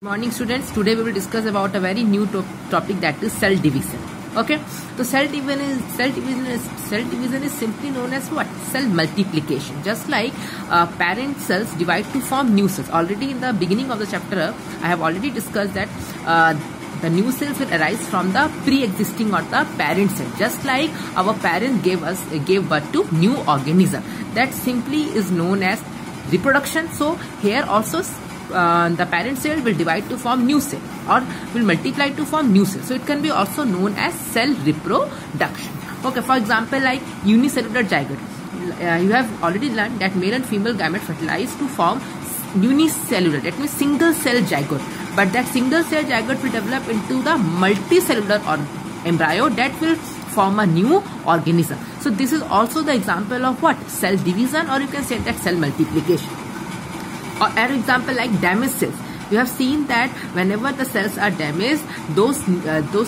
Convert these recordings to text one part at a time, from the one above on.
Morning students, today we will discuss about a very new topic, that is cell division. Okay, so cell division is simply known as what? Cell multiplication. Just like parent cells divide to form new cells. Already in the beginning of the chapter I have already discussed that the new cells will arise from the pre-existing or the parent cell. Just like our parents gave birth to new organism, that simply is known as reproduction. So here also the parent cell will divide to form new cell or will multiply to form new cell. So it can be also known as cell reproduction. Okay, for example, like unicellular zygote. You have already learned that male and female gamete fertilize to form unicellular, that means single cell zygote. But that single cell zygote will develop into the multicellular or embryo that will form a new organism. So this is also the example of what? Cell division, or you can say that cell multiplication. Or an example like damaged cells. You have seen that whenever the cells are damaged, those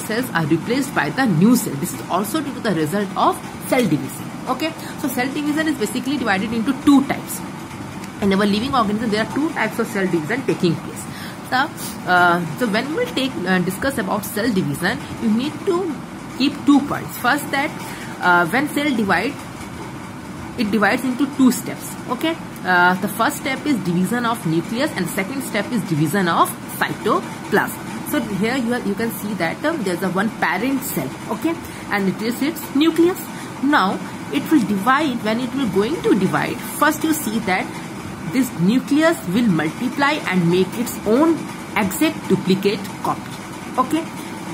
cells are replaced by the new cell. This is also due to the result of cell division. Okay, so cell division is basically divided into two types. In our living organism, there are two types of cell division taking place. So when we will discuss about cell division, you need to keep 2 points. First, that when cell divides, it divides into 2 steps. Okay, the first step is division of nucleus and second step is division of cytoplasm. So here you can see that there is a one parent cell, okay, and it is its nucleus. Now it will divide. When it will going to divide, first you see that this nucleus will multiply and make its own exact duplicate copy. Okay,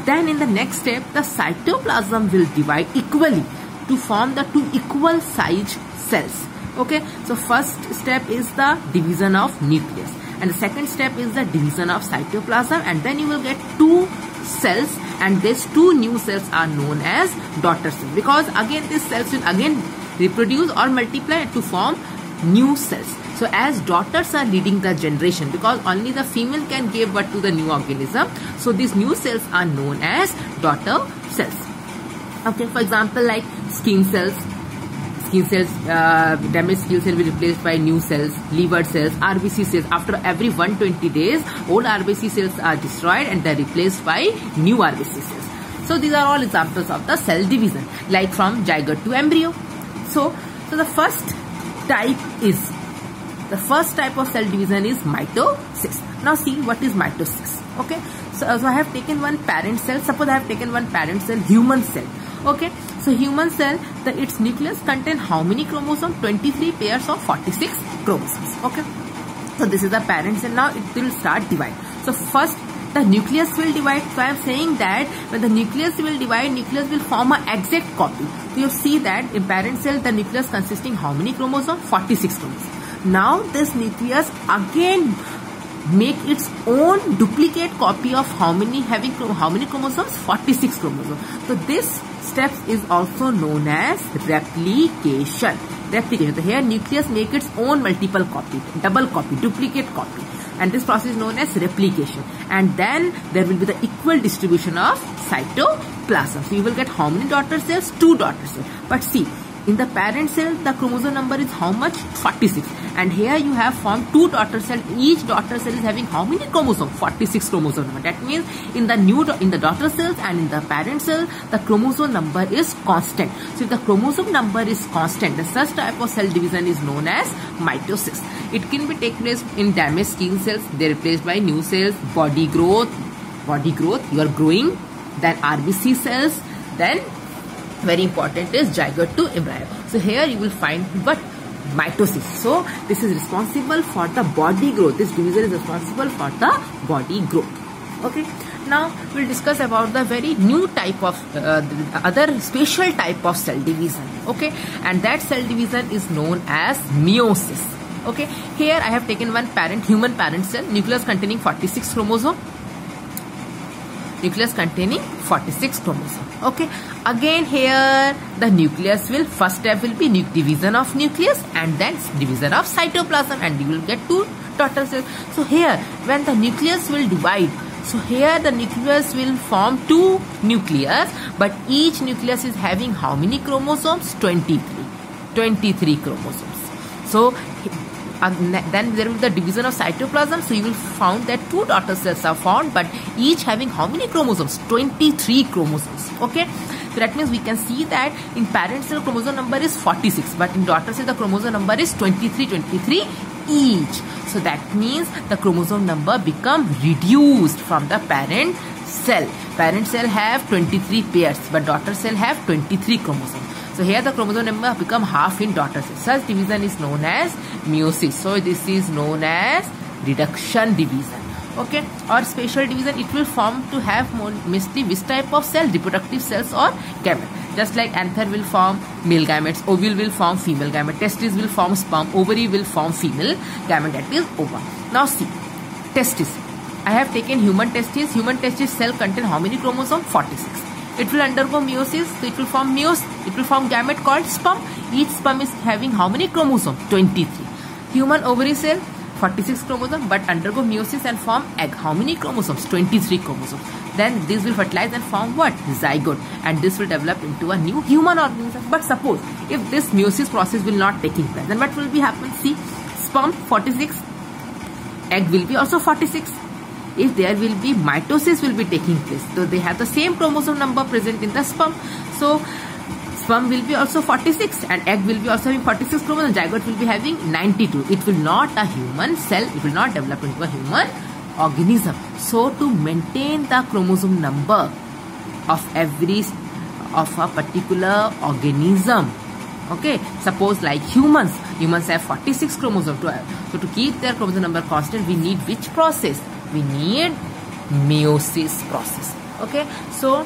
then in the next step the cytoplasm will divide equally to form the 2 equal size cells. Okay, so first step is the division of nucleus and the second step is the division of cytoplasm, and then you will get 2 cells, and these 2 new cells are known as daughter cells, because again these cells will again reproduce or multiply to form new cells. So as daughters are leading the generation, because only the female can give birth to the new organism, so these new cells are known as daughter cells. Okay, for example, like skin cells, damaged skin cell will be replaced by new cells, liver cells, RBC cells. After every 120 days, old RBC cells are destroyed and they are replaced by new RBC cells. So these are all examples of the cell division, like from zygote to embryo. So the first type of cell division is mitosis. Now see what is mitosis. Okay, so I have taken one parent cell. Suppose I have taken one parent cell, human cell. Okay, so human cell, its nucleus contain how many chromosomes? 23 pairs of 46 chromosomes. Okay, so this is the parent cell. Now it will start divide. So first the nucleus will divide. So I am saying that when the nucleus will divide, nucleus will form an exact copy. So you see that in parent cell the nucleus consisting how many chromosomes? 46 chromosomes. Now this nucleus again make its own duplicate copy of how many chromosomes? 46 chromosomes. So this steps is also known as replication. So here nucleus make its own multiple copy, double copy, duplicate copy, and this process is known as replication. And then there will be the equal distribution of cytoplasm. So you will get how many daughter cells? 2 daughter cells. But see, in the parent cell the chromosome number is how much? 46. And here you have formed 2 daughter cells. Each daughter cell is having how many chromosomes? 46 chromosome number. That means in the daughter cells and in the parent cell the chromosome number is constant. So if the chromosome number is constant, the such type of cell division is known as mitosis. It can be take place in damaged skin cells. They are replaced by new cells. Body growth, you are growing. Then RBC cells. Then very important is zygote to embryo. So here you will find what? Mitosis. So this is responsible for the body growth. This division is responsible for the body growth. Okay, now we'll discuss about the very new type of other special type of cell division. Okay, and that cell division is known as meiosis. Okay, here I have taken one human parent cell, nucleus containing 46 chromosomes. Okay, again here the nucleus will, first step will be division of nucleus and then division of cytoplasm, and you will get 2 daughter cells. So here when the nucleus will divide, so here the nucleus will form 2 nucleus, but each nucleus is having how many chromosomes? 23 chromosomes. So then there will be the division of cytoplasm. So you will find that 2 daughter cells are found, but each having how many chromosomes? 23 chromosomes. Okay, so that means we can see that in parent cell chromosome number is 46, but in daughter cell the chromosome number is 23 each. So that means the chromosome number become reduced from the parent cell. Parent cell have 23 pairs, but daughter cell have 23 chromosomes. So here the chromosome number become half in daughter cell. Such division is known as meiosis. So this is known as reduction division. Okay, or spatial division, it will form to have mostly which type of cell? Reproductive cells or gamete. Just like anther will form male gametes, ovule will form female gamete, testis will form sperm, ovary will form female gamete, that is ova. Now see, testis. I have taken human testis. Human testis cell contain how many chromosomes? 46. It will undergo meiosis, so it will form meiosis. It will form gamete called sperm. Each sperm is having how many chromosomes? 23. Human ovary cell, 46 chromosomes, but undergo meiosis and form egg. How many chromosomes? 23 chromosomes. Then this will fertilize and form what? Zygote. And this will develop into a new human organism. But suppose if this meiosis process will not taking place, then what will be happen? See, sperm 46, egg will be also 46. If there will be mitosis will be taking place, so they have the same chromosome number present in the sperm. So sperm will be also 46 and egg will be also having 46 chromosomes. Zygote will be having 92. It will not a human cell. It will not develop into a human organism. So to maintain the chromosome number of a particular organism, okay, suppose like humans have 46 chromosomes. So to keep their chromosome number constant, we need which process? We need meiosis process. Okay, so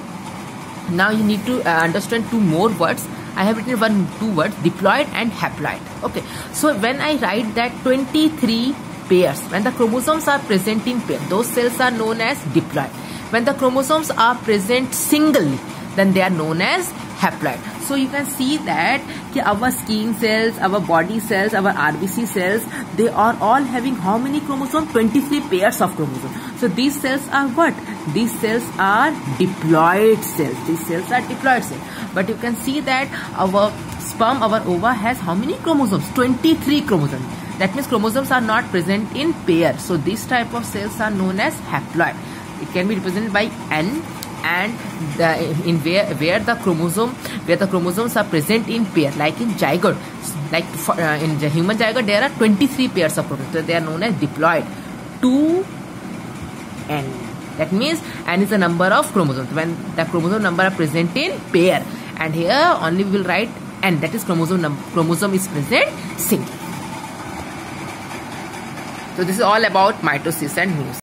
now you need to understand 2 more words. I have written 2 words, diploid and haploid. Okay, so when I write that 23 pairs, when the chromosomes are present in pair, those cells are known as diploid. When the chromosomes are present singly, then they are known as haploid. So you can see that our skin cells, our body cells, our RBC cells, they are all having how many chromosomes? 23 pairs of chromosomes. So these cells are what? These cells are diploid cells. These cells are diploid cells. But you can see that our sperm, our ova has how many chromosomes? 23 chromosomes. That means chromosomes are not present in pair. So this type of cells are known as haploid. It can be represented by N, and where the chromosomes are present in pair, like in zygote, like in the human zygote there are 23 pairs of chromosomes, so they are known as diploid. 2n, that means n is the number of chromosomes when the chromosome number are present in pair, and here only we will write n, that is chromosome is present single. So this is all about mitosis and meiosis.